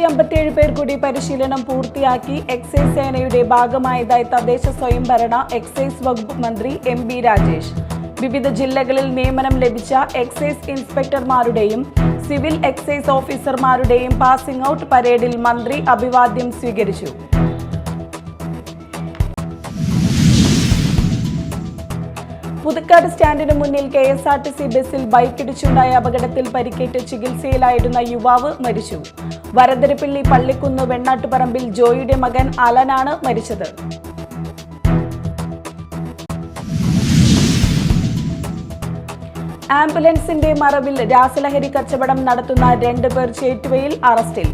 157 പേർ കൂടി പരിശീലനം പൂർത്തിയാക്കി എക്സൈസ് സേനയുടെ ഭാഗമായതായി തദ്ദേശ സ്വയംഭരണ എക്സൈസ് വകുപ്പ് മന്ത്രി എം ബി രാജേഷ്. വിവിധ ജില്ലകളിൽ നിയമനം ലഭിച്ച എക്സൈസ് ഇൻസ്പെക്ടർമാരുടെയും സിവിൽ എക്സൈസ് ഓഫീസർമാരുടെയും പാസിംഗ് ഔട്ട് പരേഡിൽ മന്ത്രി അഭിവാദ്യം സ്വീകരിച്ചു. പുതുക്കാട് സ്റ്റാൻഡിന് മുന്നിൽ KSRTC ബസിൽ ബൈക്കിടിച്ചുണ്ടായ അപകടത്തിൽ പരിക്കേറ്റ് ചികിത്സയിലായിരുന്ന യുവാവ് മരിച്ചു. വരന്തരപ്പിള്ളി പള്ളിക്കുന്ന് വെണ്ണാട്ടുപറമ്പിൽ ജോയിയുടെ മകൻ അലനാണ് മരിച്ചത്. ആംബുലൻസിന്റെ മറവിൽ രാസലഹരി കച്ചവടം നടത്തുന്ന 2 പേർ ചേറ്റുവയിൽ അറസ്റ്റിൽ.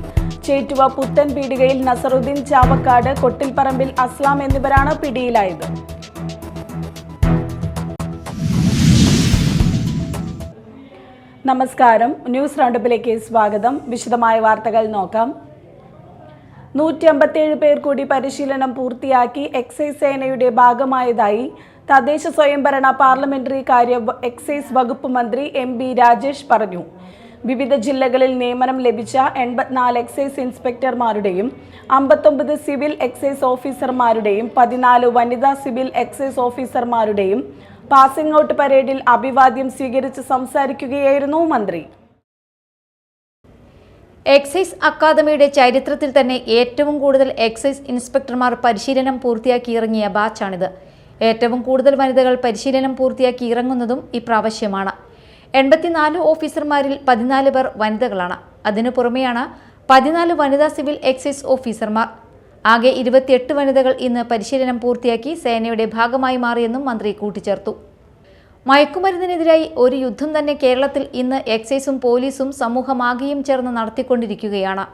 ചേറ്റുവ പുത്തൻ പീടികയിൽ നസറുദ്ദീൻ, ചാവക്കാട് കൊട്ടിൽപ്പറമ്പിൽ അസ്ലാം എന്നിവരാണ് പിടിയിലായത്. നമസ്കാരം, ന്യൂസ് റൗണ്ടപ്പിലേക്ക് സ്വാഗതം. വിശദമായ വാർത്തകൾ നോക്കാം. 157 പേർ കൂടി പരിശീലനം പൂർത്തിയാക്കി എക്സൈസ് സേനയുടെ ഭാഗമായതായി തദ്ദേശ സ്വയംഭരണ പാർലമെന്ററി കാര്യ എക്സൈസ് വകുപ്പ് മന്ത്രി എം ബി രാജേഷ് പറഞ്ഞു. വിവിധ ജില്ലകളിൽ നിയമനം ലഭിച്ച 84 എക്സൈസ് ഇൻസ്പെക്ടർമാരുടെയും 59 സിവിൽ എക്സൈസ് ഓഫീസർമാരുടെയും 14 വനിതാ സിവിൽ എക്സൈസ് ഓഫീസർമാരുടെയും പാസിംഗ് ഔട്ട് പരേഡിൽ അഭിവാദ്യം സ്വീകരിച്ച് സംസാരിക്കുകയായിരുന്നു മന്ത്രി. എക്സൈസ് അക്കാദമിയുടെ ചരിത്രത്തിൽ തന്നെ ഏറ്റവും കൂടുതൽ എക്സൈസ് ഇൻസ്പെക്ടർമാർ പരിശീലനം പൂർത്തിയാക്കി ഇറങ്ങിയ ബാച്ചാണിത്. ഏറ്റവും കൂടുതൽ വനിതകൾ പരിശീലനം പൂർത്തിയാക്കി ഇറങ്ങുന്നതും ഇപ്രാവശ്യമാണ്. 84 ഓഫീസർമാരിൽ 14 പേർ വനിതകളാണ്. അതിനു പുറമെയാണ് 14 വനിതാ സിവിൽ എക്സൈസ് ഓഫീസർമാർ. ആകെ 28 വനിതകൾ ഇന്ന് പരിശീലനം പൂർത്തിയാക്കി സേനയുടെ ഭാഗമായി മാറിയെന്നും മന്ത്രി കൂട്ടിച്ചേർത്തു. മയക്കുമരുന്നിനെതിരായി ഒരു യുദ്ധം തന്നെ കേരളത്തിൽ ഇന്ന് എക്സൈസും പോലീസും സമൂഹമാകെയും ചേർന്ന് നടത്തിക്കൊണ്ടിരിക്കുകയാണ്.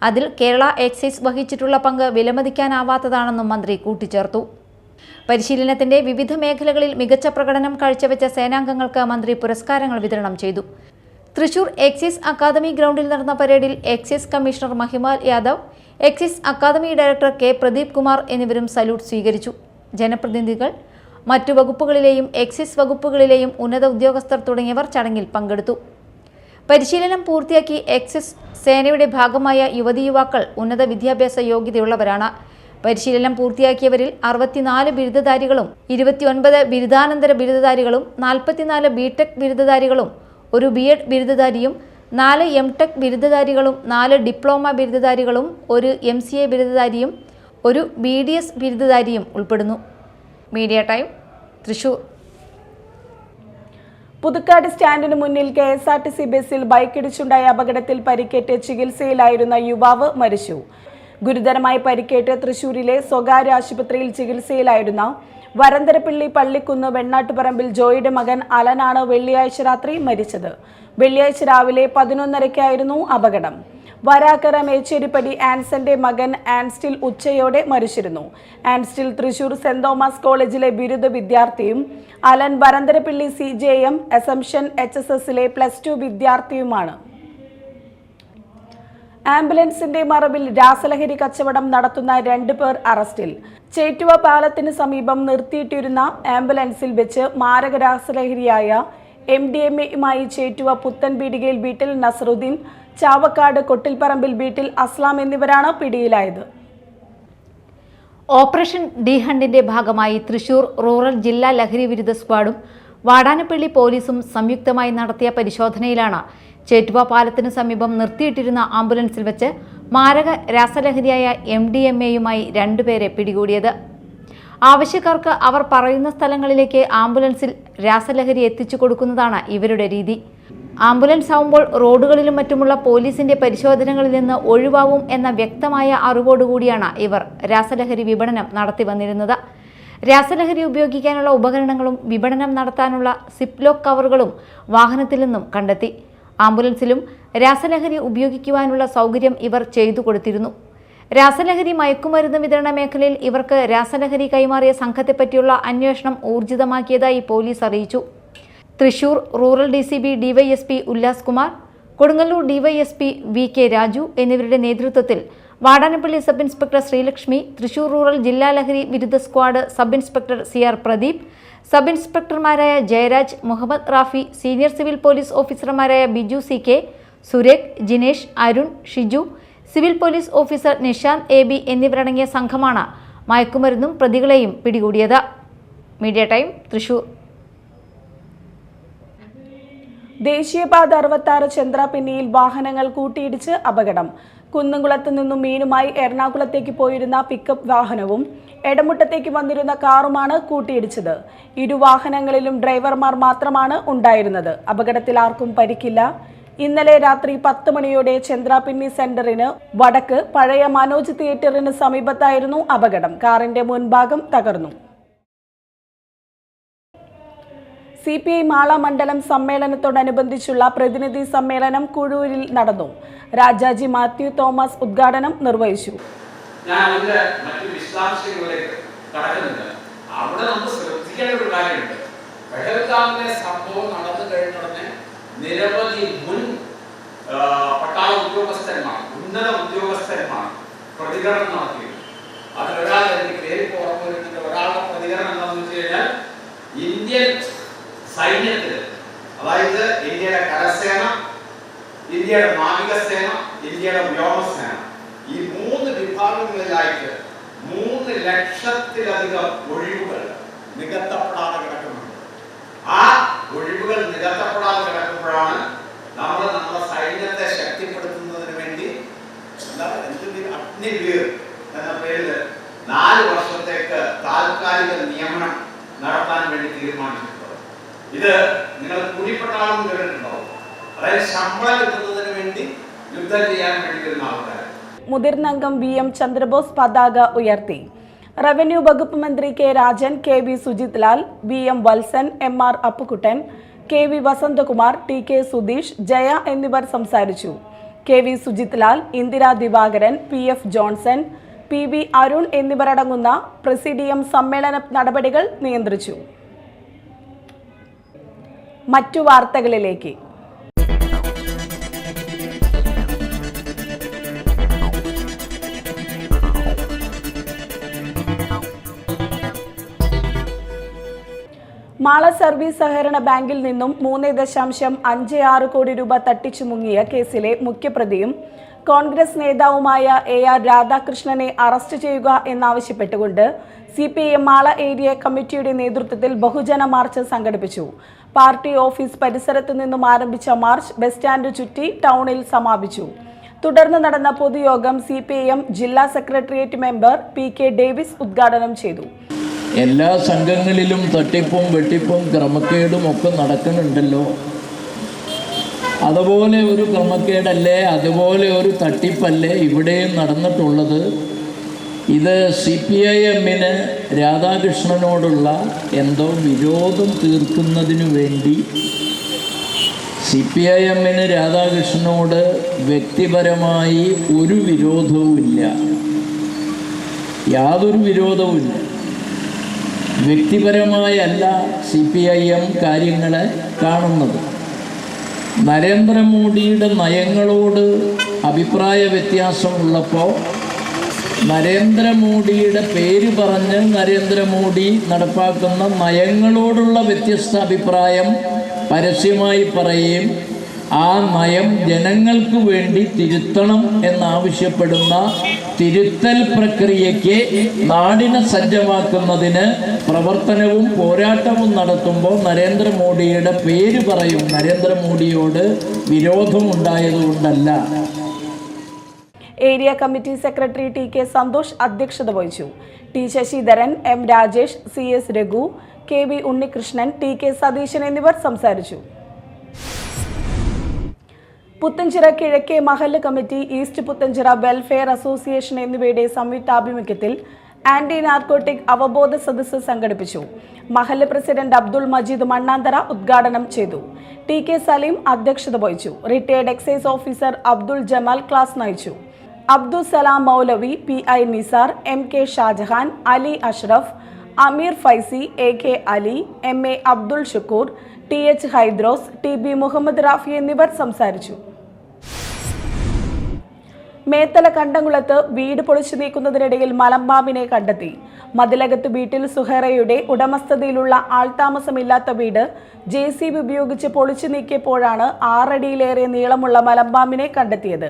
അതിൽ കേരള എക്സൈസ് വഹിച്ചിട്ടുള്ള പങ്ക് വിലമതിക്കാനാവാത്തതാണെന്നും മന്ത്രി കൂട്ടിച്ചേർത്തു. പരിശീലനത്തിന്റെ വിവിധ മേഖലകളിൽ മികച്ച പ്രകടനം കാഴ്ചവെച്ച സേനാംഗങ്ങൾക്ക് മന്ത്രി പുരസ്കാരങ്ങൾ വിതരണം ചെയ്തു. തൃശൂർ എക്സൈസ് അക്കാദമി ഗ്രൗണ്ടിൽ നടന്ന പരേഡിൽ excise commissioner Mahimal Yadav, excise academy director K Pradeep Kumar എന്നിവരും സല്യൂട്ട് സ്വീകരിച്ചു. ജനപ്രതിനിധികൾ, മറ്റു വകുപ്പുകളിലെയും എക്സൈസ് വകുപ്പുകളിലെയും ഉന്നത ഉദ്യോഗസ്ഥർ തുടങ്ങിയവർ ചടങ്ങിൽ പങ്കെടുത്തു. പരിശീലനം പൂർത്തിയാക്കി എക്സൈസ് സേനയുടെ ഭാഗമായ യുവതീ-യുവാക്കൾ ഉന്നത വിദ്യാഭ്യാസ യോഗ്യതയുള്ളവരാണ്. പരിശീലനം പൂർത്തിയാക്കിയവരിൽ 64 ബിരുദധാരികളും 29 ബിരുദാനന്തര ബിരുദധാരികളും 44 BTech ബിരുദധാരികളും 1 B.Ed ബിരുദധാരിയും 4 M.Tech ബിരുദധാരികളും 4 ഡിപ്ലോമ ബിരുദധാരികളും 1 MCA ബിരുദധാരിയും 1 BDS ബിരുദധാരിയും ഉൾപ്പെടുന്നു. Media time, Thrissur. പുതുക്കാട് സ്റ്റാൻഡിന് മുന്നിൽ KSRTC ബസിൽ ബൈക്കിടിച്ചുണ്ടായ അപകടത്തിൽ പരിക്കേറ്റ് ചികിത്സയിലായിരുന്ന യുവാവ് മരിച്ചു. ഗുരുതരമായി പരിക്കേറ്റ് തൃശൂരിലെ സ്വകാര്യ ആശുപത്രിയിൽ ചികിത്സയിലായിരുന്ന വരന്തരപ്പിള്ളി പള്ളിക്കുന്ന് വെണ്ണാട്ടുപറമ്പിൽ ജോയിയുടെ മകൻ അലനാണ് വെള്ളിയാഴ്ച രാത്രി മരിച്ചത്. വെള്ളിയാഴ്ച രാവിലെ 11:30-ക്കായിരുന്നു അപകടം. വരാക്കര മേച്ചേരിപ്പടി ആൻസന്റെ മകൻ ആൻസ്റ്റിൽ ഉച്ചയോടെ മരിച്ചിരുന്നു. ആൻസ്റ്റിൽ തൃശൂർ സെന്റ് തോമസ് കോളേജിലെ ബിരുദ വിദ്യാർത്ഥിയും അലൻ വരന്തരപ്പിള്ളി CJM അസംഷൻ HSSലെ +2 വിദ്യാർത്ഥിയുമാണ്. ആംബുലൻസിന്റെ മറവിൽ രാസലഹരി കച്ചവടം നടത്തുന്ന 2 പേർ അറസ്റ്റിൽ. ചേറ്റുവ പാലത്തിന് സമീപം നിർത്തിയിട്ടിരുന്ന ആംബുലൻസിൽ വെച്ച് മാരക രാസലഹരിയായ MDMA-യുമായി ചേറ്റുവ പുത്തൻ പീടികയിൽ വീട്ടിൽ നസറുദ്ദീൻ, ചാവക്കാട് കൊട്ടിൽപ്പറമ്പിൽ വീട്ടിൽ അസ്ലാം എന്നിവരാണ് പിടിയിലായത്. ഓപ്പറേഷൻ ഡി ഹണ്ടിന്റെ ഭാഗമായി തൃശൂർ റൂറൽ ജില്ലാ ലഹരി വിരുദ്ധ സ്ക്വാഡും വാടാനപ്പള്ളി പോലീസും സംയുക്തമായി നടത്തിയ പരിശോധനയിലാണ് ചേറ്റുവ പാലത്തിന് സമീപം നിർത്തിയിട്ടിരുന്ന ആംബുലൻസിൽ വെച്ച് മാരക രാസലഹരിയായ MDMA-യുമായി 2 പേരെ പിടികൂടിയത്. ആവശ്യക്കാർക്ക് അവർ പറയുന്ന സ്ഥലങ്ങളിലേക്ക് ആംബുലൻസിൽ രാസലഹരി എത്തിച്ചു കൊടുക്കുന്നതാണ് ഇവരുടെ രീതി. ആംബുലൻസ് ആവുമ്പോൾ റോഡുകളിലും മറ്റുമുള്ള പോലീസിന്റെ പരിശോധനകളിൽ നിന്ന് ഒഴിവാവും എന്ന വ്യക്തമായ അറിവോടുകൂടിയാണ് ഇവർ രാസലഹരി വിപണനം നടത്തി വന്നിരുന്നത്. രാസലഹരി ഉപയോഗിക്കാനുള്ള ഉപകരണങ്ങളും വിപണനം നടത്താനുള്ള സിപ്ലോക്ക് കവറുകളും വാഹനത്തിൽ നിന്നും കണ്ടെത്തി. ആംബുലൻസിലും രാസലഹരി ഉപയോഗിക്കുവാനുള്ള സൗകര്യം ഇവർ ചെയ്തു കൊടുത്തിരുന്നു. രാസലഹരി മയക്കുമരുന്ന് വിതരണ മേഖലയിൽ ഇവർക്ക് രാസലഹരി കൈമാറിയ സംഘത്തെപ്പറ്റിയുള്ള അന്വേഷണം ഊർജിതമാക്കിയതായി പോലീസ് അറിയിച്ചു. Thrissur rural DCP DYSP Ullas Kumar, Kodungallur DYSP VK Raju എന്നിവരുടെ നേതൃത്വത്തിൽ Vadanappally sub inspector Sreelakshmi, Thrissur rural ജില്ലാ ലഹരി വിരുദ്ധ squad sub inspector CR Pradeep, sub ഇൻസ്പെക്ടർമാരായ Jayaraj, Muhammad Rafi, senior civil police ഓഫീസർമാരായ Biju CK, Surekh, Jinesh, Arun, Shiju, civil police officer Nishanth AB എന്നിവരടങ്ങിയ സംഘമാണ് മയക്കുമരുന്നും പ്രതികളെയും പിടികൂടിയത്. Media time, Thrissur. ദേശീയപാത 66 ചന്ദ്രാപിന്നിയിൽ വാഹനങ്ങൾ കൂട്ടിയിടിച്ച് അപകടം. കുന്നംകുളത്ത് നിന്നും മീനുമായി എറണാകുളത്തേക്ക് പോയിരുന്ന പിക്കപ്പ് വാഹനവും എടമുട്ടത്തേക്ക് വന്നിരുന്ന കാറുമാണ് കൂട്ടിയിടിച്ചത്. ഇരുവാഹനങ്ങളിലും ഡ്രൈവർമാർ മാത്രമാണ് ഉണ്ടായിരുന്നത്. അപകടത്തിൽ ആർക്കും പരിക്കില്ല. ഇന്നലെ രാത്രി 10 മണിയോടെ ചന്ദ്രാപിന്നി സെന്ററിന് വടക്ക് പഴയ മനോജ് തിയേറ്ററിന് സമീപത്തായിരുന്നു അപകടം. കാറിന്റെ മുൻഭാഗം തകർന്നു. CPI മാള മണ്ഡലം സമ്മേളനത്തോടനുബന്ധിച്ചുള്ള പ്രതിനിധി സമ്മേളനം കുഴൂരിൽ നടന്നു. രാജാജി മാത്യു തോമസ് ഉദ്ഘാടനം നിർവഹിച്ചു. ഞാൻ അതിന്റെ മറ്റു വിശദാംശങ്ങളിലേക്ക് കടക്കുന്നില്ല. അവിടെ നമ്മൾ ശ്രദ്ധിക്കേണ്ട ഒരു കാര്യമുണ്ട്. പെഹൽഗാമിലെ സംഭവം നടന്നു കഴിഞ്ഞുടനെ നിരവധി മുൻ പട്ടാള ഉദ്യോഗസ്ഥന്മാർ, ഉന്നത ഉദ്യോഗസ്ഥന്മാർ പ്രതികരണം നടത്തിയിരുന്നു. അതിലൊരാൾ, എനിക്ക് പേര് ഓർമ്മ വരുന്നുണ്ട്, ഒരാളുടെ പ്രതികരണം എന്താണെന്ന് വെച്ച് കഴിഞ്ഞാൽ ഇന്ത്യൻ സൈന്യത്തിന്, അതായത് ഇന്ത്യയുടെ കരസേന, ഇന്ത്യയുടെ നാവികസേന, ഇന്ത്യയുടെ വ്യോമസേന, ഈ 3 വിഭാഗങ്ങളിലായിട്ട് 3 ലക്ഷത്തിലധികം ഒഴിവുകൾ നികത്തപ്പെടാതെ കിടക്കുന്നുണ്ട്. ആ ഒഴിവുകൾ നികത്തപ്പെടാതെ കിടക്കുമ്പോഴാണ് നമ്മൾ നമ്മുടെ സൈന്യത്തെ ശക്തിപ്പെടുത്തുന്നതിന് വേണ്ടി അഗ്നിവീർ എന്ന പേരിൽ 4 വർഷത്തേക്ക് താൽക്കാലിക നിയമനം നടത്താൻ വേണ്ടി തീരുമാനിച്ചിട്ടുള്ളത്. ഇത് നിങ്ങൾ കൂലിപ്പട്ടാളം കേട്ടിട്ടുണ്ടാവും. അതായത് ശമ്പളം കിട്ടുന്നതിന് വേണ്ടി യുദ്ധം ചെയ്യാൻ വേണ്ടി വരുന്ന ആൾക്കാർ. മുതിർന്ന അംഗം VM ചന്ദ്രബോസ് പതാക ഉയർത്തി. റവന്യൂ വകുപ്പ് മന്ത്രി K Rajan, KV Sujith Lal, VM Valsan, MR Appukuttan, KV Vasanthakumar, TK Sudheesh, Jaya എന്നിവർ സംസാരിച്ചു. KV Sujith Lal, Indira Divakaran, PF Johnson, PV Arun എന്നിവരടങ്ങുന്ന പ്രസിഡിയം സമ്മേളന നടപടികൾ നിയന്ത്രിച്ചു. മറ്റു വാർത്തകളിലേക്ക്. മാള സർവീസ് സഹകരണ ബാങ്കിൽ നിന്നും 3.56 കോടി രൂപ തട്ടിച്ചു മുങ്ങിയ കേസിലെ മുഖ്യപ്രതിയും കോൺഗ്രസ് നേതാവുമായ AR രാധാകൃഷ്ണനെ അറസ്റ്റ് ചെയ്യുക എന്നാവശ്യപ്പെട്ടുകൊണ്ട് CPIM മാള ഏരിയ കമ്മിറ്റിയുടെ നേതൃത്വത്തിൽ ബഹുജന മാർച്ച് സംഘടിപ്പിച്ചു. പാർട്ടി ഓഫീസ് പരിസരത്തു നിന്നും ആരംഭിച്ച മാർച്ച് ബസ് സ്റ്റാൻഡ് ചുറ്റി ടൗണിൽ സമാപിച്ചു. തുടർന്ന് നടന്ന പൊതുയോഗം CPIM ജില്ലാ സെക്രട്ടേറിയറ്റ് മെമ്പർ PK ഡേവിസ് ഉദ്ഘാടനം ചെയ്തു. എല്ലാ സംഘങ്ങളിലും തട്ടിപ്പും വെട്ടിപ്പും ക്രമക്കേടും ഒക്കെ നടക്കുന്നുണ്ടല്ലോ. അതുപോലെ ഒരു ക്രമക്കേടല്ലേ, അതുപോലെ ഒരു തട്ടിപ്പല്ലേ ഇവിടെയും നടന്നിട്ടുള്ളത്. ഇത് CPIMന് രാധാകൃഷ്ണനോടുള്ള എന്തോ വിരോധം തീർക്കുന്നതിനു വേണ്ടി, CPIMന് രാധാകൃഷ്ണനോട് വ്യക്തിപരമായി ഒരു വിരോധവുമില്ല, യാതൊരു വിരോധവുമില്ല. വ്യക്തിപരമായല്ല CPIM കാര്യങ്ങളെ കാണുന്നത്. നരേന്ദ്രമോദിയുടെ നയങ്ങളോട് അഭിപ്രായ വ്യത്യാസമുള്ളപ്പോൾ നരേന്ദ്രമോദിയുടെ പേര് പറഞ്ഞ് നരേന്ദ്രമോദി നടപ്പാക്കുന്ന നയങ്ങളോടുള്ള വ്യത്യസ്ത അഭിപ്രായം പരസ്യമായി പറയുകയും ആ നയം ജനങ്ങൾക്ക് വേണ്ടി തിരുത്തണം എന്നാവശ്യപ്പെടുന്ന തിരുത്തൽ പ്രക്രിയയ്ക്ക് നാടിനെ സജ്ജമാക്കുന്നതിന് പ്രവർത്തനവും പോരാട്ടവും നടത്തുമ്പോൾ നരേന്ദ്രമോദിയുടെ പേര് പറയും. നരേന്ദ്രമോദിയോട് വിരോധമുണ്ടായതുകൊണ്ടല്ല. Area committee secretary TK Santhosh അധ്യക്ഷത വഹിച്ചു. T Sasidharan, M Rajesh, CS Raghu, KV Unnikrishnan, TK Satheesan എന്നിവർ സംസാരിച്ചു. പുത്തഞ്ചിറ കിഴക്കേ മഹല്ല് committee, east Puthenchira welfare association എന്നിവയുടെ സംയുക്താഭിമുഖ്യത്തിൽ ആന്റി നാർക്കോട്ടിക് അവബോധ സദസ്സ് സംഘടിപ്പിച്ചു. മഹല്ല് പ്രസിഡന്റ് അബ്ദുൾ മജീദ് മണ്ണാന്തറ ഉദ്ഘാടനം ചെയ്തു. TK സലീം അധ്യക്ഷത വഹിച്ചു. Retired excise officer Abdul Jamal class നയിച്ചു. അബ്ദുൽ സലാം മൗലവി, PI നിസാർ, MK ഷാജഹാൻ, അലി അഷ്റഫ്, അമീർ Faizy, AK Ali, MA Abdul Shukkur, TH Hydros, TB Muhammad Rafi എന്നിവർ സംസാരിച്ചു. മേത്തല കണ്ടംകുളത്ത് വീട് പൊളിച്ചു നീക്കുന്നതിനിടയിൽ മലമ്പാമ്പിനെ കണ്ടെത്തി. മതിലകത്ത് വീട്ടിൽ സുഹറയുടെ ഉടമസ്ഥതയിലുള്ള ആൾതാമസമില്ലാത്ത വീട് JCB ഉപയോഗിച്ച് പൊളിച്ചു നീക്കിയപ്പോഴാണ് 6 അടിയിലേറെ നീളമുള്ള മലമ്പാമ്പിനെ കണ്ടെത്തിയത്.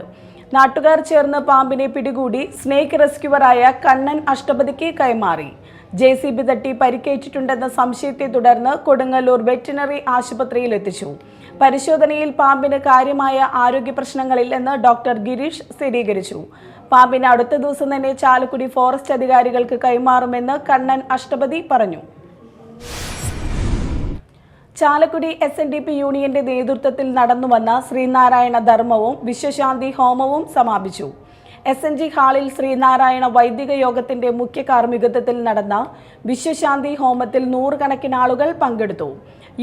നാട്ടുകാർ ചേർന്ന് പാമ്പിനെ പിടികൂടി സ്നേക്ക് റെസ്ക്യൂവറായ കണ്ണൻ അഷ്ടപതിക്ക് കൈമാറി. JCB തട്ടി പരിക്കേറ്റിട്ടുണ്ടെന്ന സംശയത്തെ തുടർന്ന് കൊടുങ്ങല്ലൂർ വെറ്റിനറി ആശുപത്രിയിൽ എത്തിച്ചു. പരിശോധനയിൽ പാമ്പിന് കാര്യമായ ആരോഗ്യ പ്രശ്നങ്ങളില്ലെന്ന് ഡോക്ടർ ഗിരീഷ് സ്ഥിരീകരിച്ചു. പാമ്പിനെ അടുത്ത ദിവസം തന്നെ ചാലക്കുടി ഫോറസ്റ്റ് അധികാരികൾക്ക് കൈമാറുമെന്ന് കണ്ണൻ അഷ്ടപതി പറഞ്ഞു. ചാലക്കുടി SNDP യൂണിയന്റെ നേതൃത്വത്തിൽ നടന്നുവന്ന ശ്രീനാരായണ ധർമ്മവും വിശ്വശാന്തി ഹോമവും സമാപിച്ചു. SNG ഹാളിൽ ശ്രീനാരായണ വൈദിക യോഗത്തിന്റെ മുഖ്യ കാർമ്മികത്വത്തിൽ നടന്ന വിശ്വശാന്തി ഹോമത്തിൽ നൂറുകണക്കിന് ആളുകൾ പങ്കെടുത്തു.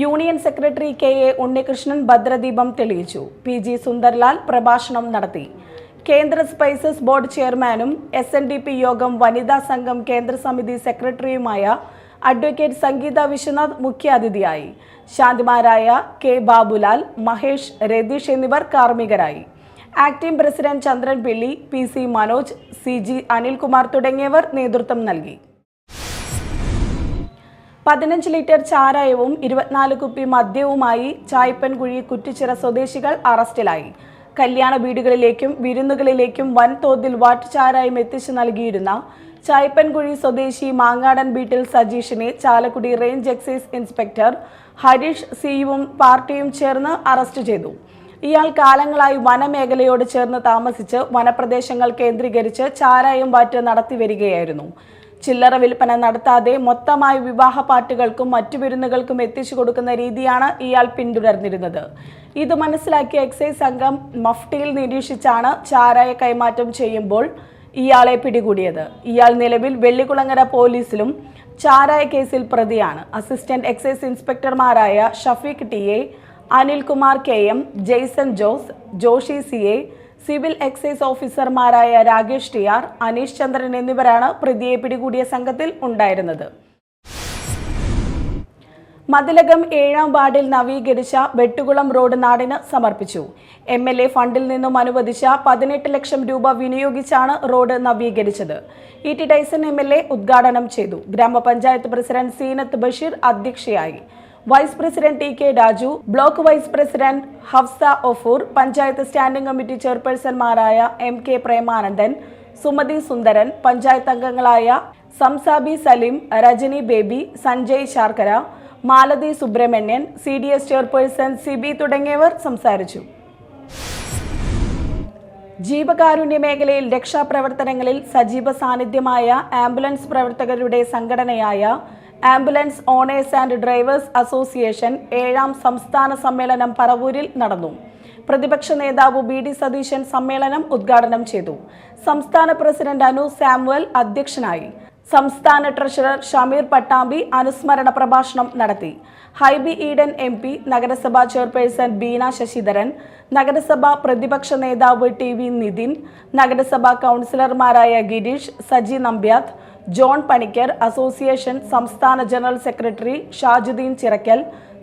യൂണിയൻ സെക്രട്ടറി KA ഉണ്ണികൃഷ്ണൻ ഭദ്രദീപം തെളിയിച്ചു. PG സുന്ദർലാൽ പ്രഭാഷണം നടത്തി. കേന്ദ്ര സ്പൈസസ് ബോർഡ് ചെയർമാനും SNDP യോഗം വനിതാ സംഘം കേന്ദ്ര സമിതി സെക്രട്ടറിയുമായ അഡ്വക്കേറ്റ് സംഗീത വിശ്വനാഥ് മുഖ്യാതിഥിയായി. ശാന്തിമാരായ K ബാബുലാൽ, മഹേഷ്, രതീഷ് എന്നിവർ കാർമ്മികരായി. ആക്ടിംഗ് പ്രസിഡന്റ് ചന്ദ്രൻ പിള്ളി, PC മനോജ്, CG അനിൽകുമാർ തുടങ്ങിയവർ നേതൃത്വം നൽകി. 15 ലിറ്റർ ചാരായവും 24 കുപ്പി മദ്യവുമായി ചായപ്പൻകുഴി കുറ്റിച്ചിറ സ്വദേശികൾ അറസ്റ്റിലായി. കല്യാണ വീടുകളിലേക്കും വിരുന്നുകളിലേക്കും വൻതോതിൽ വാറ്റുചാരായം എത്തിച്ചു നൽകിയിരുന്ന ചായപ്പൻകുഴി സ്വദേശി മാങ്ങാടൻ വീട്ടിൽ സജീഷിനെ Chalakudy range excise inspector Hareesh സിയും പാർട്ടിയും ചേർന്ന് അറസ്റ്റ് ചെയ്തു. ഇയാൾ കാലങ്ങളായി വനമേഖലയോട് ചേർന്ന് താമസിച്ച് വനപ്രദേശങ്ങൾ കേന്ദ്രീകരിച്ച് ചാരായം വാറ്റ് നടത്തിവരികയായിരുന്നു. ചില്ലറ വിൽപ്പന നടത്താതെ മൊത്തമായി വിവാഹ പാർട്ടികൾക്കും മറ്റു വിരുന്നുകൾക്കും എത്തിച്ചു കൊടുക്കുന്ന രീതിയാണ് ഇയാൾ പിന്തുടർന്നിരുന്നത്. ഇത് മനസ്സിലാക്കിയ എക്സൈസ് സംഘം മഫ്റ്റിയിൽ നിരീക്ഷിച്ചാണ് ചാരായ കൈമാറ്റം ചെയ്യുമ്പോൾ ഇയാളെ പിടികൂടിയത്. ഇയാൾ നിലവിൽ വെള്ളിക്കുളങ്ങര പോലീസിലും ചാരായ കേസിൽ പ്രതിയാണ്. അസിസ്റ്റന്റ് എക്സൈസ് ഇൻസ്പെക്ടർമാരായ Shafeeq TA, Anilkumar KM, Jaison Jose, Joshi CA, civil excise ഓഫീസർമാരായ രാകേഷ് TR, അനീഷ് ചന്ദ്രൻ എന്നിവരാണ് പ്രതിയെ പിടികൂടിയ സംഘത്തിൽ ഉണ്ടായിരുന്നത്. മതിലകം 7ാം വാർഡിൽ നവീകരിച്ച വെട്ടുകുളം റോഡ് നാടിന് സമർപ്പിച്ചു. MLA ഫണ്ടിൽ നിന്നും അനുവദിച്ച 18 ലക്ഷം രൂപ വിനിയോഗിച്ചാണ് റോഡ് നവീകരിച്ചത്. ET ടൈസൺ MLA ഉദ്ഘാടനം ചെയ്തു. ഗ്രാമപഞ്ചായത്ത് പ്രസിഡന്റ് സീനത്ത് ബഷീർ അധ്യക്ഷയായി. Vice president TK Raju, block vice president Hafsa Ofoor, panchayat standing committee ചെയർപേഴ്സൺമാരായ MK പ്രേമാനന്ദൻ, സുമതി സുന്ദരൻ, പഞ്ചായത്ത് അംഗങ്ങളായ Samsabi Saleem, Rajani Baby, Sanjay Sharkara, Malathi Subramanian, CDS chairperson CB തുടങ്ങിയവർ സംസാരിച്ചു. ജീവകാരുണ്യ മേഖലയിൽ രക്ഷാപ്രവർത്തനങ്ങളിൽ സജീവ സാന്നിധ്യമായ ആംബുലൻസ് പ്രവർത്തകരുടെ സംഘടനയായ ambulance owners and drivers association 7ാം സംസ്ഥാന സമ്മേളനം പറവൂരിൽ നടന്നു. പ്രതിപക്ഷ നേതാവ് BD സതീശൻ സമ്മേളനം ഉദ്ഘാടനം ചെയ്തു. സംസ്ഥാന പ്രസിഡന്റ് അനു സാമുവൽ അധ്യക്ഷനായി. സംസ്ഥാന ട്രഷറർ ഷമീർ പട്ടാമ്പി അനുസ്മരണ പ്രഭാഷണം നടത്തി. ഹൈബി ഈഡൻ MP, നഗരസഭാ ചെയർപേഴ്സൺ ബീന ശശിധരൻ, നഗരസഭാ പ്രതിപക്ഷ നേതാവ് TV നിതിൻ, നഗരസഭാ കൗൺസിലർമാരായ ഗിരീഷ്, സജി നമ്പ്യാത്ത്, ജോൺ പണിക്കർ, അസോസിയേഷൻ സംസ്ഥാന general secretary Shajuddin Chirakkal,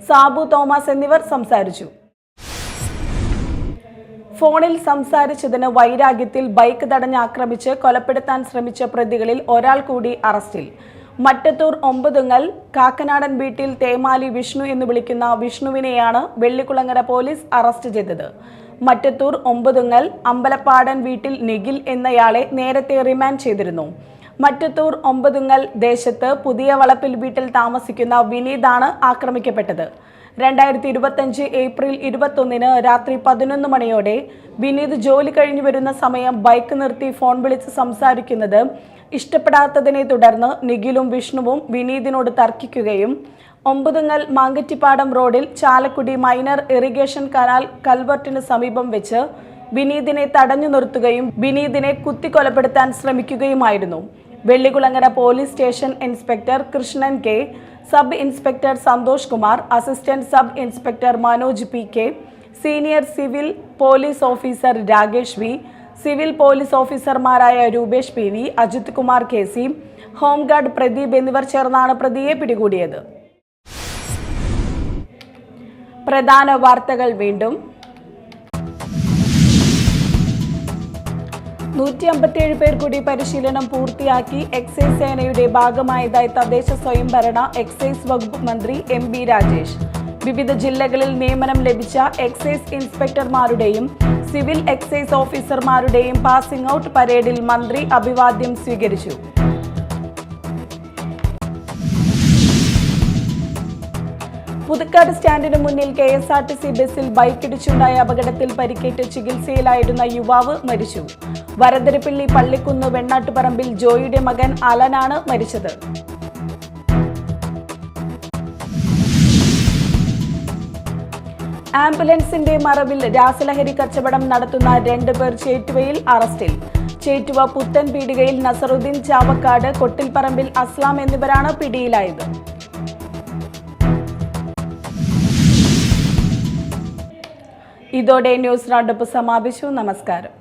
Sabu Thomas എന്നിവർ സംസാരിച്ചു. ഫോണിൽ സംസാരിച്ചതിന് വൈരാഗ്യത്തിൽ ബൈക്ക് തടഞ്ഞ് ആക്രമിച്ച് കൊലപ്പെടുത്താൻ ശ്രമിച്ച പ്രതികളിൽ ഒരാൾ കൂടി അറസ്റ്റിൽ. മറ്റത്തൂർ ഒമ്പതുങ്ങൽ കാക്കനാടൻ വീട്ടിൽ തേമാലി വിഷ്ണു എന്ന് വിളിക്കുന്ന വിഷ്ണുവിനെയാണ് വെള്ളിക്കുളങ്ങര പോലീസ് അറസ്റ്റ് ചെയ്തത്. മറ്റത്തൂർ ഒമ്പതുങ്ങൽ അമ്പലപ്പാടൻ വീട്ടിൽ നിഖിൽ എന്നയാളെ നേരത്തെ റിമാൻഡ് ചെയ്തിരുന്നു. മറ്റത്തൂർ ഒമ്പതുങ്ങൽ ദേശത്ത് പുതിയ വളപ്പിൽ വീട്ടിൽ താമസിക്കുന്ന വിനീതാണ് ആക്രമിക്കപ്പെട്ടത്. 2025 ഏപ്രിൽ 21 രാത്രി 11 മണിയോടെ വിനീത് ജോലി കഴിഞ്ഞു വരുന്ന സമയം ബൈക്ക് നിർത്തി ഫോൺ വിളിച്ച് സംസാരിക്കുന്നത് ഇഷ്ടപ്പെടാത്തതിനെ തുടർന്ന് നിഖിലും വിഷ്ണുവും വിനീതിനോട് തർക്കിക്കുകയും ഒമ്പതുങ്ങൽ മാങ്കറ്റിപ്പാടം റോഡിൽ ചാലക്കുടി മൈനർ ഇറിഗേഷൻ കനാൽ കൽവർട്ടിന് സമീപം വെച്ച് വിനീതിനെ തടഞ്ഞു നിർത്തുകയും വിനീതിനെ കുത്തിക്കൊലപ്പെടുത്താൻ ശ്രമിക്കുകയുമായിരുന്നു. Vellikulangara police station inspector Krishnan K, sub inspector Santhosh Kumar, assistant sub inspector Manoj PK, senior civil police officer Rakesh V, civil police ഓഫീസർമാരായ Rupesh PV, Ajith Kumar KC, home guard Pradeep എന്നിവർ ചേർന്നാണ് പ്രതിയെ പിടികൂടിയത്. പ്രധാന വാർത്തകൾ വീണ്ടും. 157 പേർ കൂടി പരിശീലനം പൂർത്തിയാക്കി എക്സൈസ് സേനയുടെ ഭാഗമായതായി തദ്ദേശ സ്വയംഭരണ എക്സൈസ് വകുപ്പ് മന്ത്രി MB രാജേഷ്. വിവിധ ജില്ലകളിൽ നിയമനം ലഭിച്ച എക്സൈസ് ഇൻസ്പെക്ടർമാരുടെയും സിവിൽ എക്സൈസ് ഓഫീസർമാരുടെയും പാസിംഗ് ഔട്ട് പരേഡിൽ മന്ത്രി അഭിവാദ്യം സ്വീകരിച്ചു. പുതുക്കാട് സ്റ്റാൻഡിന് മുന്നിൽ KSRTC ബസ്സിൽ ബൈക്കിടിച്ചുണ്ടായ അപകടത്തിൽ പരിക്കേറ്റ് ചികിത്സയിലായിരുന്ന യുവാവ് മരിച്ചു. വരദരപ്പള്ളി പള്ളിക്കുന്ന് വെണ്ണാട്ടുപറമ്പിൽ ജോയിയുടെ മകൻ അലനാണ് മരിച്ചത്. ആംബുലൻസിന്റെ മറവിൽ രാസലഹരി കച്ചവടം നടത്തുന്ന 2 പേർ ചേറ്റുവയിൽ അറസ്റ്റിൽ. ചേറ്റുവ പുത്തൻ പീടികയിൽ നസറുദ്ദീൻ, ചാവക്കാട് കൊട്ടിൽപ്പറമ്പിൽ അസ്ലാം എന്നിവരാണ് പിടിയിലായത്. ഇതോടെ ന്യൂസ് റൗണ്ടപ്പ് സമാപിച്ചു. നമസ്കാരം.